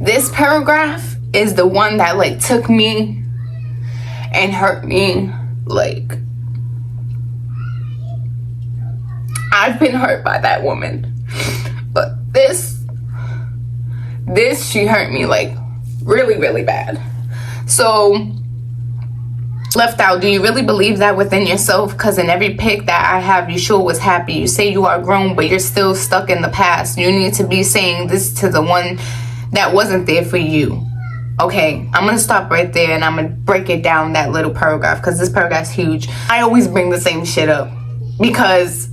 This paragraph is the one that like took me and hurt me. Like, I've been hurt by that woman, but this she hurt me like really, really bad. So, left out, do you really believe that within yourself? Because in every pic that I have, you sure was happy. You say you are grown, but you're still stuck in the past. You need to be saying this to the one that wasn't there for you. Okay, I'm gonna stop right there and I'm gonna break it down, that little paragraph, because this paragraph's huge. I always bring the same shit up because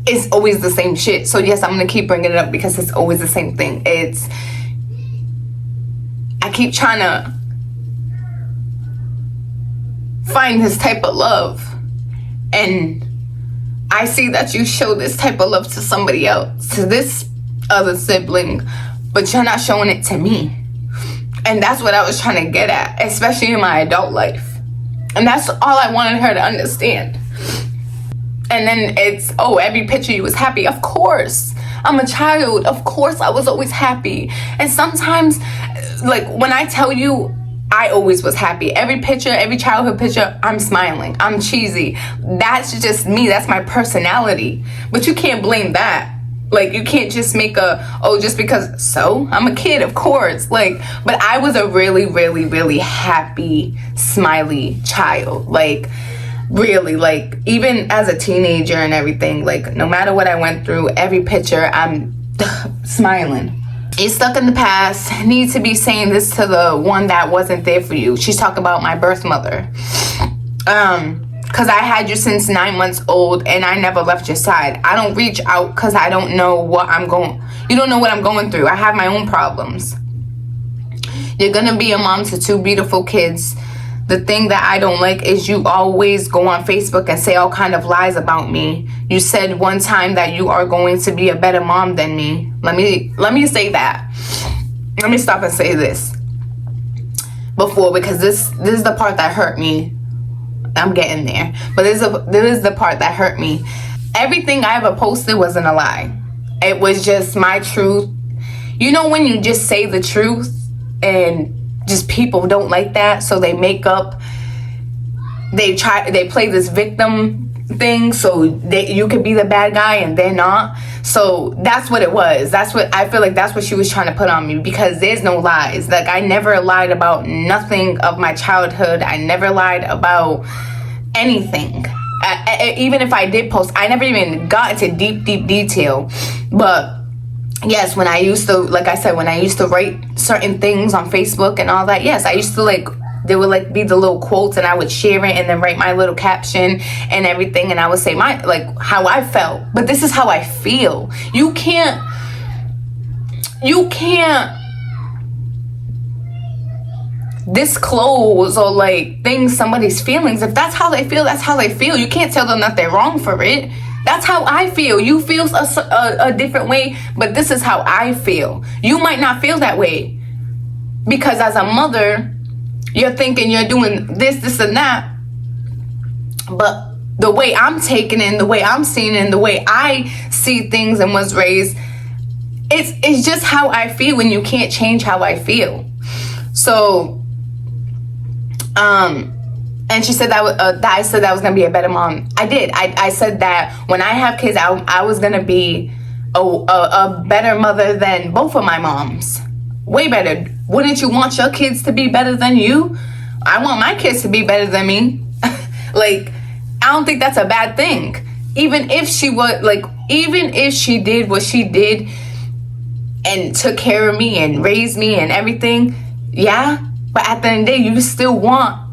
it's always the same shit. So yes, I'm gonna keep bringing it up because it's always the same thing. I keep trying to find this type of love, and I see that you show this type of love to somebody else, to this other sibling, but you're not showing it to me. And that's what I was trying to get at, especially in my adult life. And that's all I wanted her to understand. And then it's, oh, every picture you was happy. Of course, I'm a child. Of course I was always happy. And sometimes, like, when I tell you, I always was happy. Every picture, every childhood picture, I'm smiling. I'm cheesy. That's just me. That's my personality. But you can't blame that. Like, you can't just make just because, so I'm a kid, of course. Like, but I was a really, really, really happy, smiley child. Like, really, like, even as a teenager and everything, like, no matter what I went through, every picture, I'm smiling. You're stuck in the past. Need to be saying this to the one that wasn't there for you. She's talking about my birth mother. Because I had you since 9 months old and I never left your side. I don't reach out because I don't know you don't know what I'm going through. I have my own problems. You're going to be a mom to 2 beautiful kids. The thing that I don't like is you always go on Facebook and say all kind of lies about me. You said one time that you are going to be a better mom than me. Let me say that. Let me stop and say this before, because this is the part that hurt me. I'm getting there. But this is the part that hurt me. Everything I ever posted wasn't a lie. It was just my truth. You know when you just say the truth and just people don't like that, so they make up, they play this victim thing so you could be the bad guy and they're not. So that's what it was. That's what I feel like, that's what she was trying to put on me, because there's no lies. Like, I never lied about nothing of my childhood. I never lied about anything. Even if I did post, I never even got into deep detail. But yes, when I used to, like I said, when I used to write certain things on Facebook and all that, yes, I used to, like, there would, like, be the little quotes and I would share it and then write my little caption and everything, and I would say how I felt. But this is how I feel. You can't disclose or, like, things somebody's feelings. If that's how they feel, that's how they feel. You can't tell them that they're wrong for it. That's how I feel. You feel a different way, but this is how I feel. You might not feel that way, because as a mother, you're thinking you're doing this and that. But the way I'm taking it, and the way I'm seeing it, and the way I see things and was raised, it's just how I feel, when you can't change how I feel. So, and she said that I said that I was going to be a better mom. I did. I said that when I have kids, I was going to be a better mother than both of my moms. Way better. Wouldn't you want your kids to be better than you? I want my kids to be better than me. Like, I don't think that's a bad thing. Even if she did what she did and took care of me and raised me and everything, yeah. But at the end of the day, you still want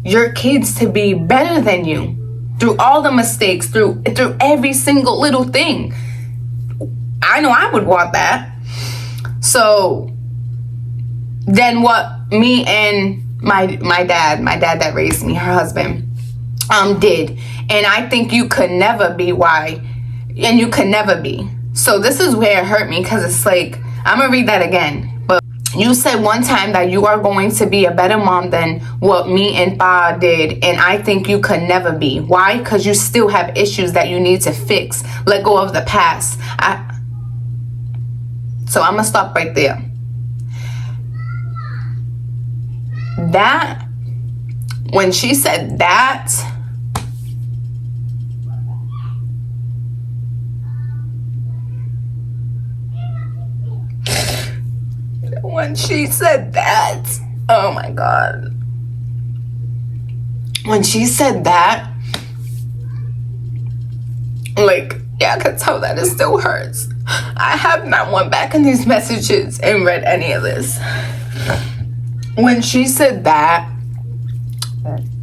your kids to be better than you through all the mistakes, through every single little thing. I know I would want that. So then what me and my dad that raised me, her husband, did, and I think you could never be and you could never be. So this is where it hurt me, because it's like, I'm gonna read that again. But you said one time that you are going to be a better mom than what me and Pa did, and I think you could never be. Why? Because you still have issues that you need to fix. Let go of the past. So I'm gonna stop right there. that, when she said that, oh my God. When she said that, like, yeah, I could tell that it still hurts. I have not went back in these messages and read any of this. When she said that,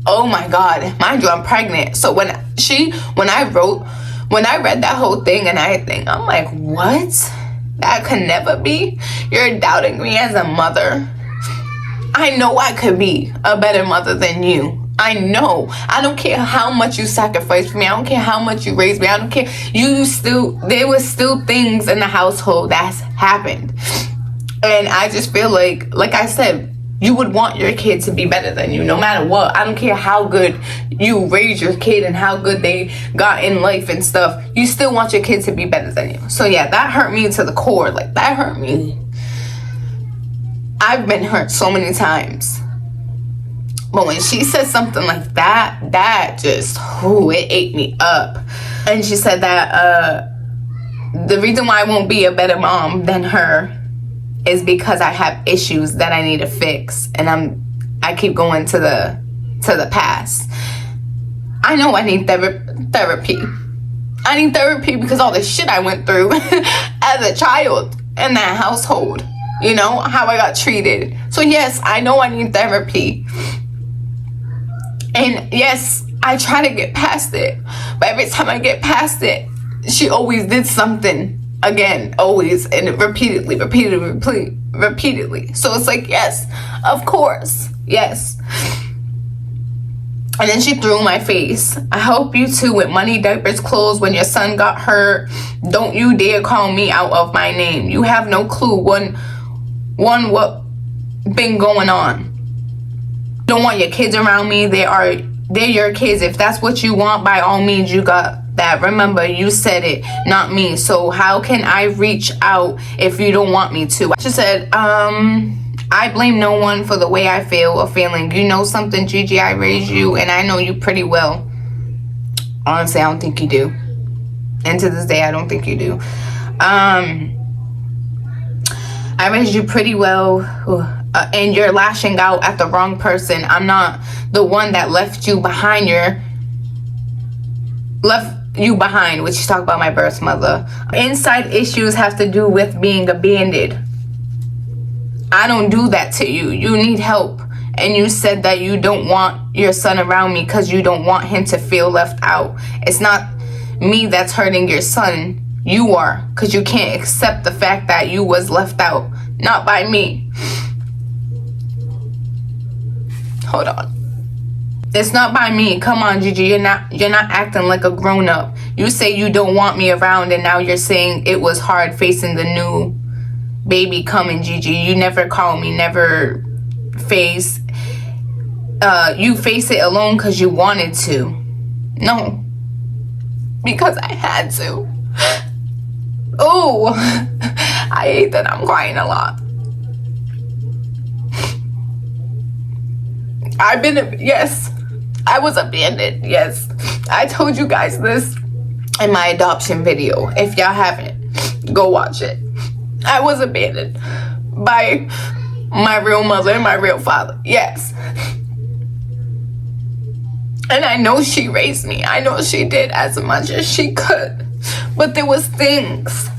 oh my God, mind you, I'm pregnant. So when I read that whole thing and everything, I'm like, what? That could never be? You're doubting me as a mother. I know I could be a better mother than you. I know. I don't care how much you sacrificed for me. I don't care how much you raised me. I don't care. There was still things in the household that's happened. And I just feel like I said, you would want your kid to be better than you, no matter what. I don't care how good you raised your kid and how good they got in life and stuff. You still want your kid to be better than you. So yeah, that hurt me to the core. Like, that hurt me. I've been hurt so many times. But when she said something like that, that just, it ate me up. And she said that the reason why I won't be a better mom than her is because I have issues that I need to fix. And I keep going to the past. I know I need therapy. I need therapy because all the shit I went through as a child in that household. You know, how I got treated. So yes, I know I need therapy. And yes, I try to get past it. But every time I get past it, she always did something again, always, and repeatedly. So it's like, yes, of course, yes. And then she threw in my face, I help you too with money, diapers, clothes. When your son got hurt, don't you dare call me out of my name. You have no clue what been going on. Don't want your kids around me. They're your kids. If that's what you want, by all means, you got that. Remember, you said it, not me. So how can I reach out if you don't want me to? She said, I blame no one for the way I feel or feeling. You know something, Gigi, I raised you and I know you pretty well. Honestly, I don't think you do. And to this day, I don't think you do. I raised you pretty well. And you're lashing out at the wrong person. I'm not the one that left you behind, which you talk about my birth mother. Inside issues have to do with being abandoned. I don't do that to you. You need help. And you said that you don't want your son around me because you don't want him to feel left out. It's not me that's hurting your son. You are, because you can't accept the fact that you was left out. Not by me. Hold on. It's not by me. Come on, Gigi. You're not acting like a grown-up. You say you don't want me around, and now you're saying it was hard facing the new baby coming, Gigi. You never call me, never face. You face it alone because you wanted to. No. Because I had to. Oh, I hate that I'm crying a lot. Yes, I was abandoned. Yes, I told you guys this in my adoption video. If y'all haven't, go watch it. I was abandoned by my real mother and my real father. Yes. And I know she raised me. I know she did as much as she could. But there was things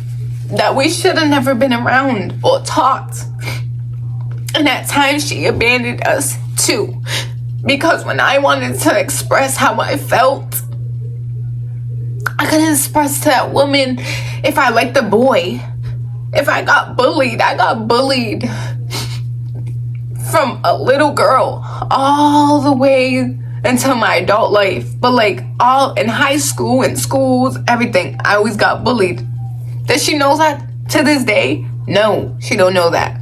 that we should have never been around or taught. And at times she abandoned us too. Because when I wanted to express how I felt, I couldn't express to that woman if I liked the boy. If I got bullied, I got bullied from a little girl all the way into my adult life. But like all in high school and schools, everything, I always got bullied. Does she know that to this day? No, she don't know that.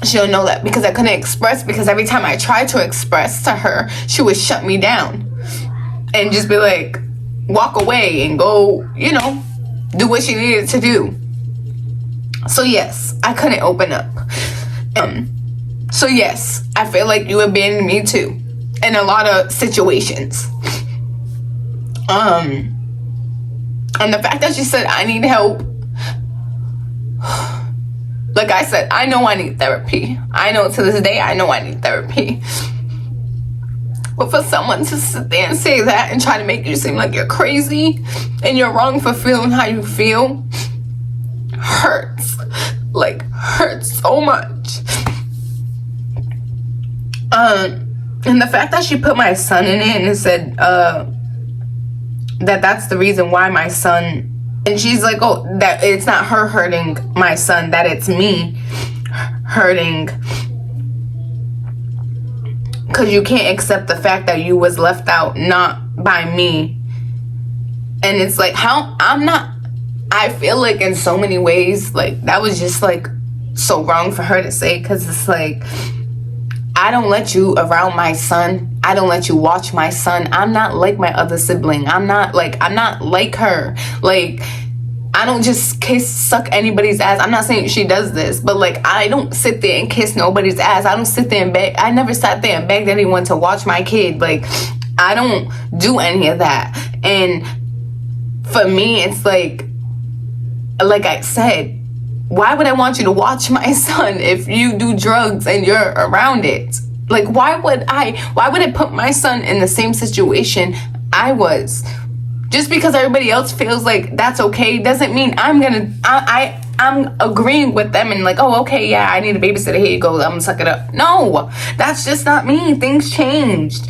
She don't know that because I couldn't express, because every time I tried to express to her, she would shut me down and just be like, walk away and go, you know, do what she needed to do. So yes, I couldn't open up. So yes, I feel like you abandoned me too in a lot of situations. And the fact that you said I need help, like I said, I know I need therapy. I know to this day I know I need therapy. But for someone to sit there and say that and try to make you seem like you're crazy and you're wrong for feeling how you feel hurts. Like, hurts so much. And the fact that she put my son in it and said that's the reason why my son, and she's like, oh, that it's not her hurting my son, that it's me hurting, because you can't accept the fact that you was left out, not by me. And it's like, I feel like in so many ways, like, that was just like so wrong for her to say, because it's like, I don't let you around my son. I don't let you watch my son. I'm not like my other sibling. I'm not like her. Like, I don't just suck anybody's ass. I'm not saying she does this, but like, I don't sit there and kiss nobody's ass. I don't sit there and beg. I never sat there and begged anyone to watch my kid. Like, I don't do any of that. And for me, it's like I said, why would I want you to watch my son if you do drugs and you're around it? Like, why would I put my son in the same situation I was? Just because everybody else feels like that's okay doesn't mean I'm agreeing with them and like, oh, okay, yeah, I need a babysitter, here you go, I'm gonna suck it up. No, that's just not me. Things changed.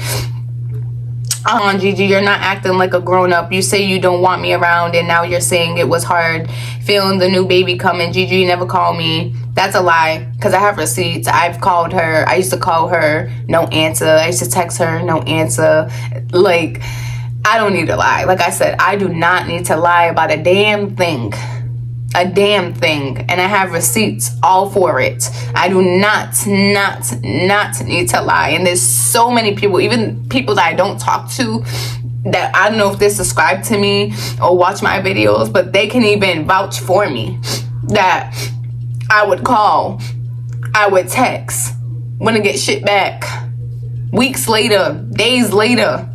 Gigi, you're not acting like a grown-up. You say you don't want me around, and now you're saying it was hard feeling the new baby coming. Gigi, you never call me. That's a lie, because I have receipts. I've called her. I used to call her, no answer. I used to text her, no answer. Like, I don't need to lie. Like I said, I do not need to lie about a damn thing. A damn thing. And I have receipts all for it. I do not need to lie. And there's so many people, even people that I don't talk to, that I don't know if they subscribe to me or watch my videos, but they can even vouch for me that I would call, I would text, want to get shit back weeks later, days later.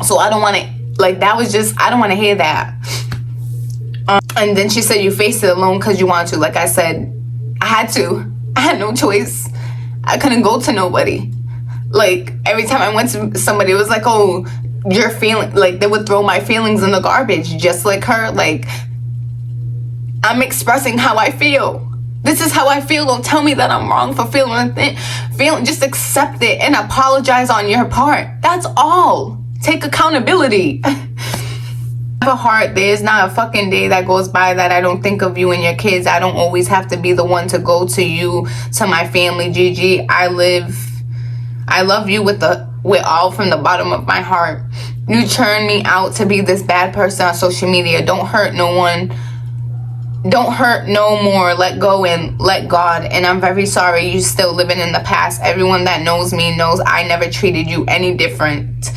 So I don't want to, like, that was just, I don't want to hear that. And then she said you faced it alone because you wanted to. Like I said, I had to. I had no choice. I couldn't go to nobody. Like, every time I went to somebody, it was like, oh, you're feeling, like, they would throw my feelings in the garbage, just like her. Like, I'm expressing how I feel. This is how I feel. Don't tell me that I'm wrong for feeling. Just accept it and apologize on your part. That's all. Take accountability. A heart. There's not a fucking day that goes by that I don't think of you and your kids. I don't always have to be the one to go to you, to my family. Gigi, I love you with all from the bottom of my heart. You turned me out to be this bad person on social media. Don't hurt no one. Don't hurt no more. Let go and let God. And I'm very sorry you still living in the past. Everyone that knows me knows I never treated you any different.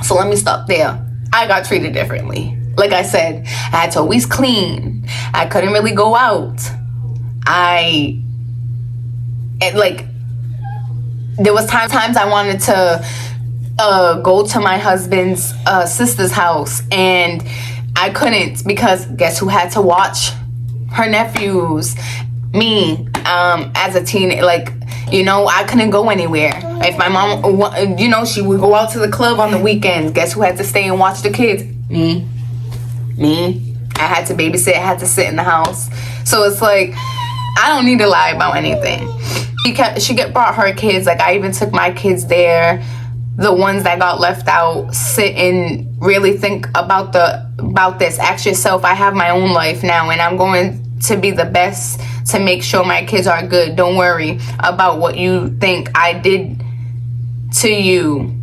So let me stop there. I got treated differently. Like I said, I had to always clean. I couldn't really go out. There was times I wanted to go to my husband's sister's house, and I couldn't, because guess who had to watch her nephews? Me, as a teen, like, you know, I couldn't go anywhere. If my mom, you know, she would go out to the club on the weekends. Guess who had to stay and watch the kids? Me. I had to babysit. I had to sit in the house. So it's like, I don't need to lie about anything. She brought her kids. Like, I even took my kids there. The ones that got left out, sit and really think about this. Ask yourself, I have my own life now, and I'm going to be the best to make sure my kids are good. Don't worry about what you think I did to you.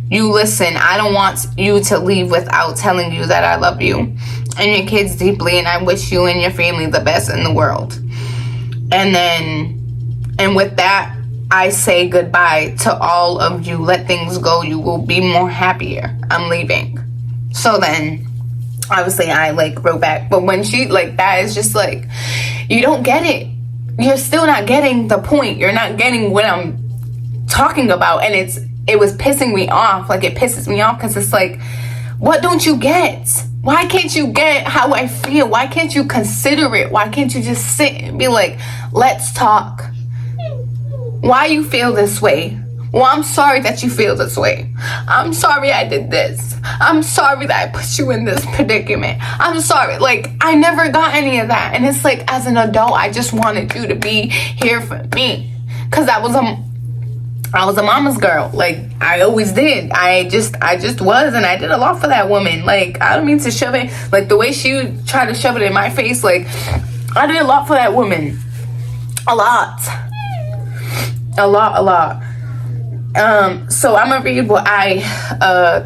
You listen. I don't want you to leave without telling you that I love you and your kids deeply, and I wish you and your family the best in the world. And with that, I say goodbye to all of you. Let things go. You will be more happier. I'm leaving. So then, obviously I like wrote back, but when she like that, it's just like, you don't get it. You're still not getting the point. You're not getting what I'm talking about. And it was pissing me off. Like, it pisses me off because it's like, what don't you get? Why can't you get how I feel? Why can't you consider it? Why can't you just sit and be like, let's talk? Why you feel this way? Well, I'm sorry that you feel this way. I'm sorry I did this. I'm sorry that I put you in this predicament. I'm sorry. Like, I never got any of that. And it's like, as an adult, I just wanted you to be here for me. Because I was a mama's girl. Like, I always did. I just was, and I did a lot for that woman. Like, I don't mean to shove it, like, the way she tried to shove it in my face, like, I did a lot for that woman. A lot. So I'm gonna read what I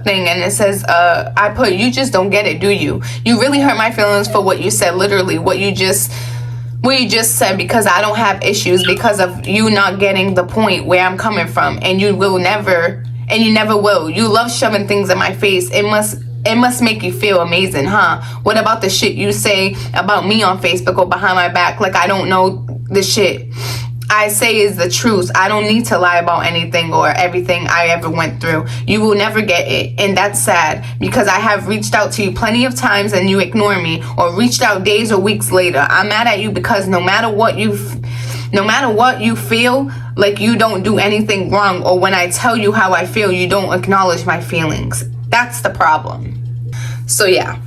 thing, and it says, I put, you just don't get it, do you? You really hurt my feelings for what you said, literally, what you just said, because I don't have issues because of you not getting the point where I'm coming from, and you never will. You love shoving things in my face. It must make you feel amazing, huh? What about the shit you say about me on Facebook or behind my back? Like, I don't know the shit I say is the truth. I don't need to lie about anything or everything I ever went through. You will never get it, and that's sad, because I have reached out to you plenty of times and you ignore me, or reached out days or weeks later. I'm mad at you because no matter what you feel like you don't do anything wrong, or when I tell you how I feel, you don't acknowledge my feelings. That's the problem. So yeah,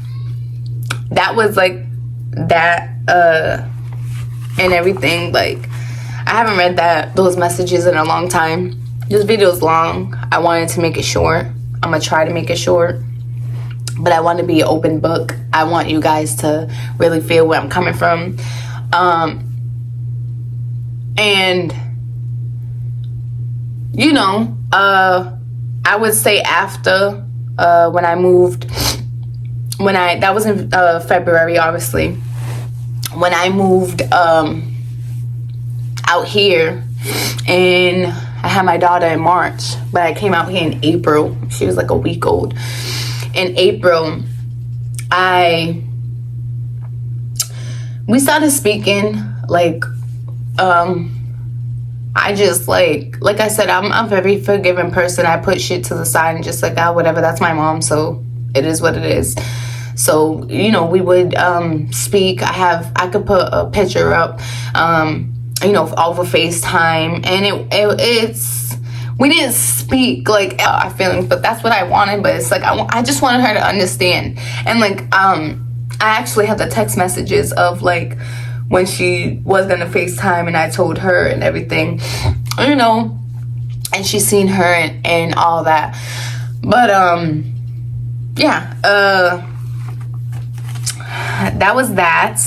that was like that and everything. Like, I haven't read those messages in a long time. This video is long. I wanted to make it short. I'm gonna try to make it short, but I want to be an open book. I want you guys to really feel where I'm coming from. And you know, I would say after when I moved, that was in February, obviously, when I moved out here, and I had my daughter in March, but I came out here in April. She was like a week old. In April, we started speaking. Like, I just like I said, I'm a very forgiving person. I put shit to the side and just like, whatever, that's my mom, so it is what it is. So, you know, we would speak. I could put a picture up, you know, over FaceTime, and it's we didn't speak like our feelings, but that's what I wanted. But it's like, I just wanted her to understand. And like, I actually have the text messages of like when she was gonna FaceTime, and I told her and everything, you know, and she's seen her and all that. But yeah, that was that.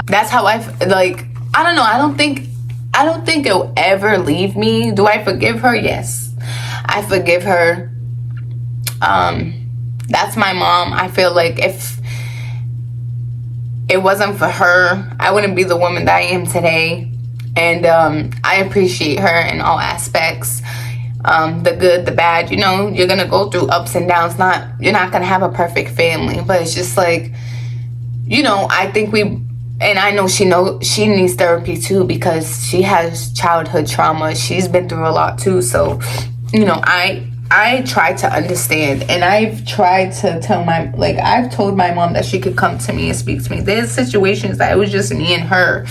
That's how like, I don't know. I don't think it'll ever leave me. Do I forgive her? Yes, I forgive her. That's my mom. I feel like if it wasn't for her, I wouldn't be the woman that I am today. And I appreciate her in all aspects. The good, the bad, you know, you're gonna go through ups and downs. You're not gonna have a perfect family, but it's just like, you know, I think and I know she needs therapy too, because she has childhood trauma. She's been through a lot too. So, you know, I try to understand, and I've tried to tell I've told my mom that she could come to me and speak to me. There's situations that it was just me and her.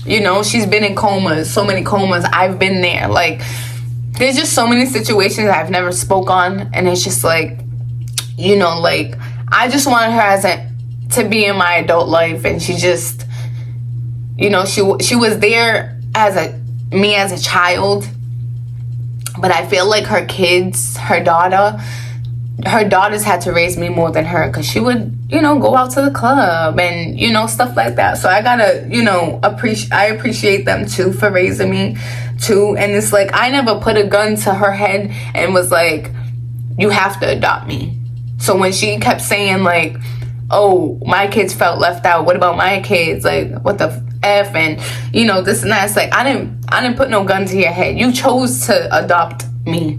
You know, she's been in comas, so many comas. I've been there. Like, there's just so many situations I've never spoke on, and it's just like, you know, like, I just wanted her to be in my adult life, and she just, you know, she was there as me as a child, but I feel like her daughters had to raise me more than her, because she would, you know, go out to the club and, you know, stuff like that. So I gotta, you know, I appreciate them too for raising me too. And it's like, I never put a gun to her head and was like, you have to adopt me. So when she kept saying like, oh, my kids felt left out, what about my kids, like, what the F, and, you know, this and that. It's like, I didn't put no gun to your head. You chose to adopt me.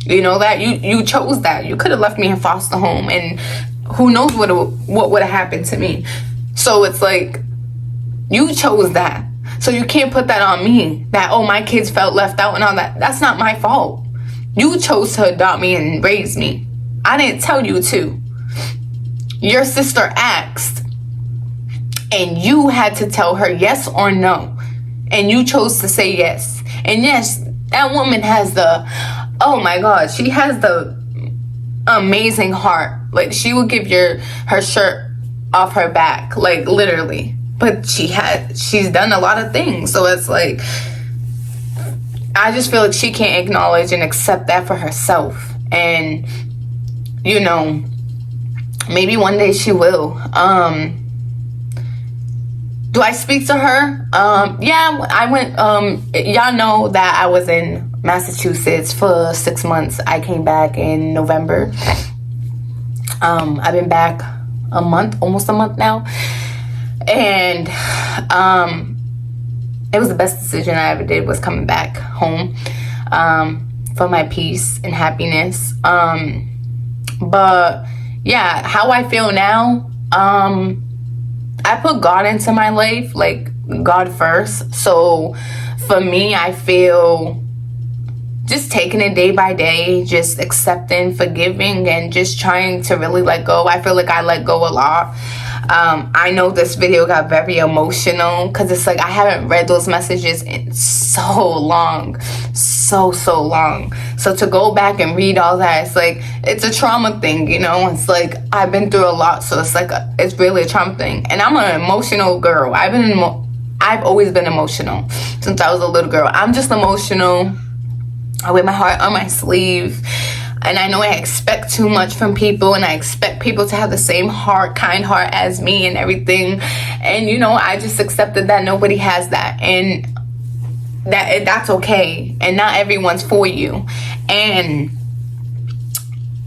You know that? You chose that. You could have left me in foster home, and who knows what would have happened to me. So it's like, you chose that. So you can't put that on me, that, oh, my kids felt left out and all that. That's not my fault. You chose to adopt me and raise me. I didn't tell you to. Your sister asked, and you had to tell her yes or no. And you chose to say yes. And yes, that woman has the, oh my God, she has the amazing heart. Like, she would give her shirt off her back, like, literally. But she's done a lot of things. So it's like, I just feel like she can't acknowledge and accept that for herself. And, you know, maybe one day she will. Do I speak to her? Yeah, I went, y'all know that I was in Massachusetts for 6 months. I came back in November. I've been back almost a month now. And it was the best decision I ever did, was coming back home for my peace and happiness. But yeah, how I feel now, I put God into my life, like God first. So for me, I feel just taking it day by day, just accepting, forgiving, and just trying to really let go. I feel like I let go a lot. I know this video got very emotional because it's like I haven't read those messages in so long. So long. So to go back and read all that, it's like, it's a trauma thing, you know? It's like, I've been through a lot, so it's like, it's really a trauma thing. And I'm an emotional girl. I've always been emotional since I was a little girl. I'm just emotional. I wear my heart on my sleeve. And I know I expect too much from people, and I expect people to have the same heart, kind heart as me and everything. And, you know, I just accepted that nobody has that, and that's okay. And not everyone's for you. And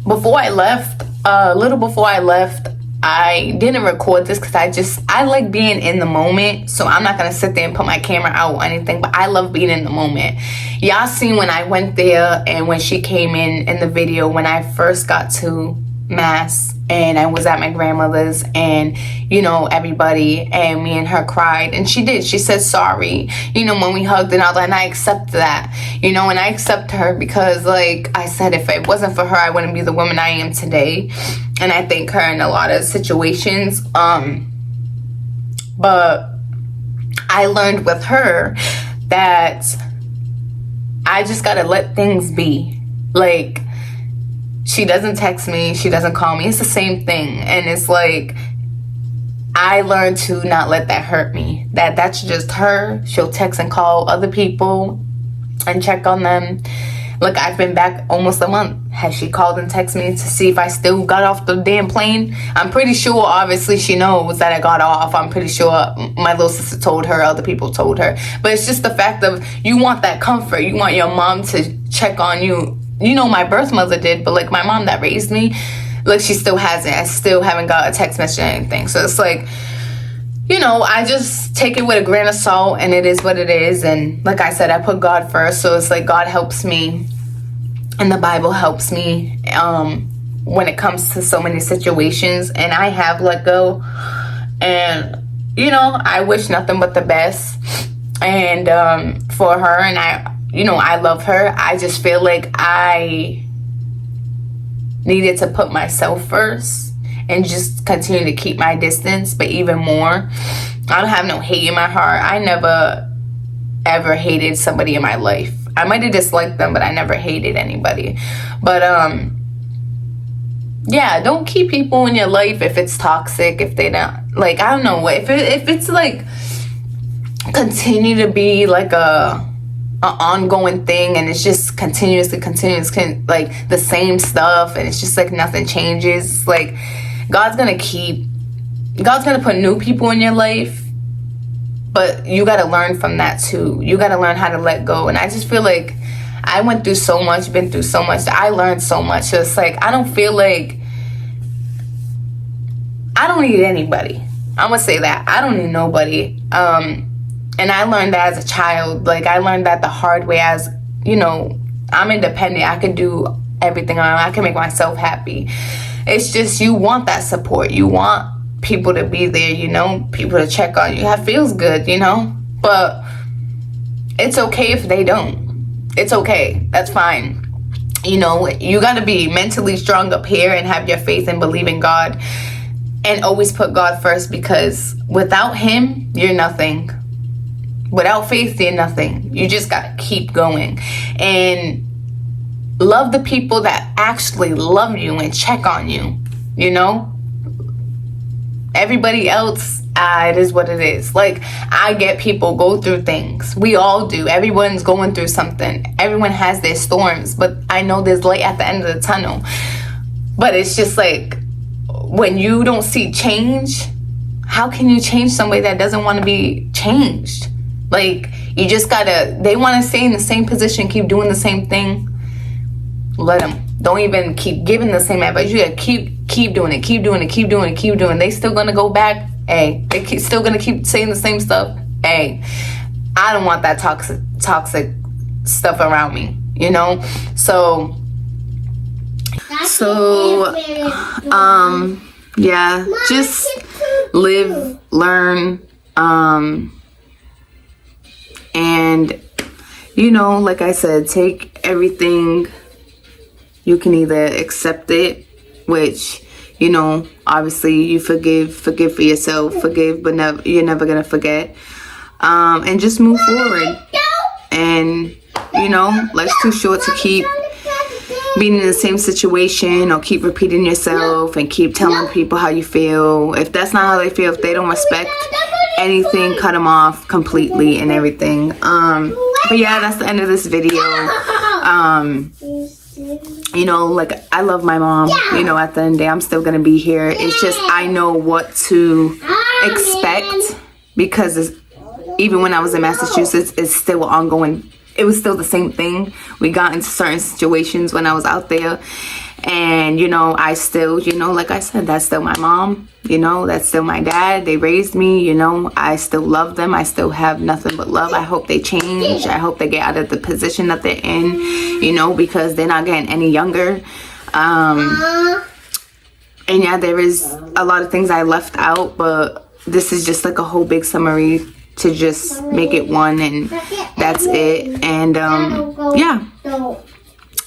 before I left, a little before I left, I didn't record this because I like being in the moment. So I'm not going to sit there and put my camera out or anything, but I love being in the moment. Y'all seen when I went there and when she came in the video, when I first got to Mass and I was at my grandmother's, and, you know, everybody and me and her cried, and she said sorry, you know, when we hugged and all that, and I accept that, you know, and I accept her because, like I said, if it wasn't for her, I wouldn't be the woman I am today. And I thank her in a lot of situations. But I learned with her that I just gotta let things be. Like, she doesn't text me, she doesn't call me, it's the same thing. And it's like, I learned to not let that hurt me. That's just her. She'll text and call other people and check on them. Look, I've been back almost a month. Has she called and texted me to see if I still got off the damn plane? I'm pretty sure, obviously, she knows that I got off. I'm pretty sure my little sister told her, other people told her. But it's just the fact of, you want that comfort. You want your mom to check on you. You know, my birth mother did, but, like, my mom that raised me, like, she still hasn't. I still haven't got a text message or anything. So it's like, you know, I just take it with a grain of salt, and it is what it is. And like I said, I put God first. So it's like, God helps me, and the Bible helps me when it comes to so many situations. And I have let go. And, you know, I wish nothing but the best. And for her, and I love her. I just feel like I needed to put myself first and just continue to keep my distance, but even more. I don't have no hate in my heart. I never, ever hated somebody in my life. I might have disliked them, but I never hated anybody. But, yeah, don't keep people in your life if it's toxic, if they don't, like, I don't know, if it's, like, continue to be, like, a ongoing thing, and it's just continuously like the same stuff, and it's just like nothing changes. Like, God's gonna put new people in your life, but you gotta learn from that too. You gotta learn how to let go. And I just feel like I went through so much, been through so much, that I learned so much. So it's like, I don't feel like I don't need anybody. I'm gonna say that. I don't need nobody. And I learned that as a child. Like, I learned that the hard way as, you know, I'm independent. I can do everything. I can make myself happy. It's just you want that support. You want people to be there, you know, people to check on you. That feels good, you know, but it's okay if they don't. It's okay. That's fine. You know, you got to be mentally strong up here and have your faith and believe in God and always put God first, because without him, you're nothing. Without faith, you're nothing. You just got to keep going and love the people that actually love you and check on you, you know? Everybody else, it is what it is. Like, I get people go through things. We all do. Everyone's going through something. Everyone has their storms, but I know there's light at the end of the tunnel. But it's just like, when you don't see change, how can you change somebody that doesn't want to be changed? Like, you just gotta, they want to stay in the same position, keep doing the same thing. Let them. Don't even keep giving the same advice. You gotta keep doing it. They still gonna go back. Hey, still gonna keep saying the ssame stuff. Hey, I don't want that toxic stuff around me, you know? So yeah, just live, learn, and, you know, like I said, take everything. You can either accept it, which, you know, obviously you forgive for yourself, but you're never gonna forget, and just move forward. And, you know, life's too short to keep being in the same situation or keep repeating yourself and keep telling people how you feel. If that's not how they feel, if they don't respect anything, cut them off completely and everything. But yeah, that's the end of this video. You know, like, I love my mom. You know, at the end of the day, I'm still gonna be here. It's just, I know what to expect, because even when I was in Massachusetts, it's still ongoing. It was still the same thing. We got into certain situations when I was out there, and, you know, I still, you know, like I said, that's still my mom, you know, that's still my dad. They raised me, you know, I still love them. I still have nothing but love. I hope they change. I hope they get out of the position that they're in, you know, because they're not getting any younger. And yeah, there is a lot of things I left out, but this is just like a whole big summary to just make it one, and that's it. And yeah,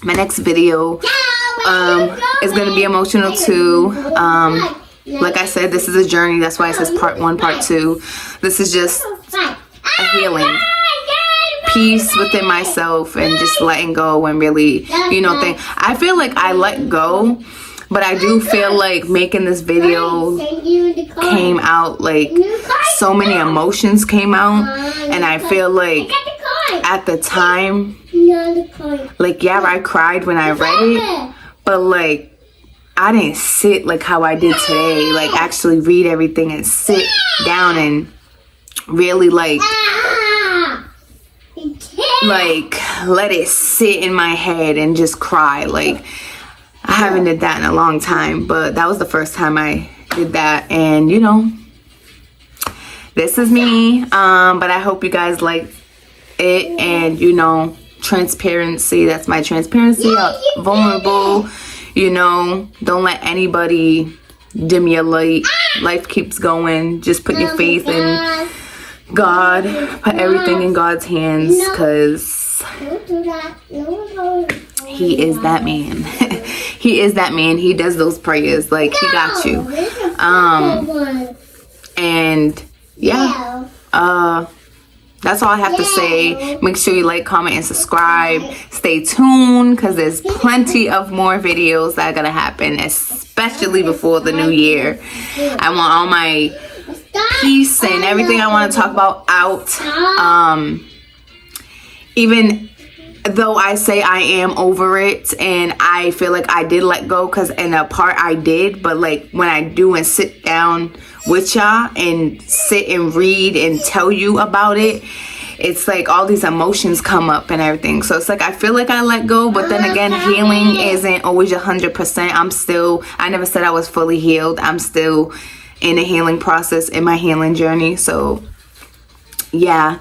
my next video is gonna be emotional too. Like I said, this is a journey. That's why it says part 1, part 2. This is just a healing, peace within myself, and just letting go and really, you know, I feel like I let go, but I do feel like making this video came out, like, so many emotions came out, and I feel like at the time, like, yeah, I cried when I read it, but, like, I didn't sit like how I did today, like, actually read everything and sit down and really, like let it sit in my head and just cry. Like, I haven't did that in a long time, but that was the first time I did that. And, you know, this is me. But I hope you guys like it. And, you know, transparency, that's my transparency. Vulnerable, you know, don't let anybody dim your light. Life keeps going. Just put your faith in God. Put everything in God's hands, because He is that man. He is that man. He does those prayers. Like, He got you. And yeah, that's all I have to say. Make sure you like, comment, and subscribe. Stay tuned, because there's plenty of more videos that are gonna happen, especially before the new year. I want all my peace and everything I want to talk about out. Even though I say I am over it, and I feel like I did let go, because in a part I did, but like when I do and sit down with y'all and sit and read and tell you about it, it's like all these emotions come up and everything. So it's like I feel like I let go, but then again, healing isn't always 100%. I never said I was fully healed. I'm still in a healing process, in my healing journey. So yeah,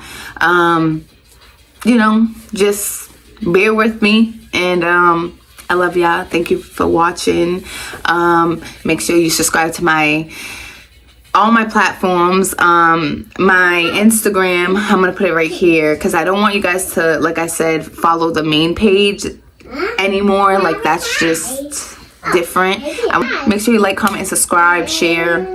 you know, just bear with me, and I love y'all. Thank you for watching. Make sure you subscribe to all my platforms. My Instagram, I'm gonna put it right here because I don't want you guys to, like I said, follow the main page anymore. Like, that's just different. Make sure you like, comment, and subscribe, share.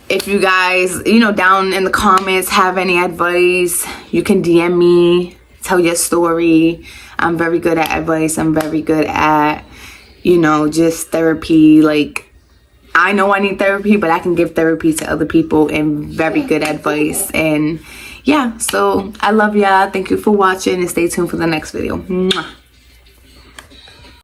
If you guys, down in the comments have any advice, you can DM me, tell your story. I'm very good at advice. I'm very good at, just therapy. Like, I know I need therapy, but I can give therapy to other people and very good advice. And yeah, so I love y'all. Thank you for watching and stay tuned for the next video. Mwah.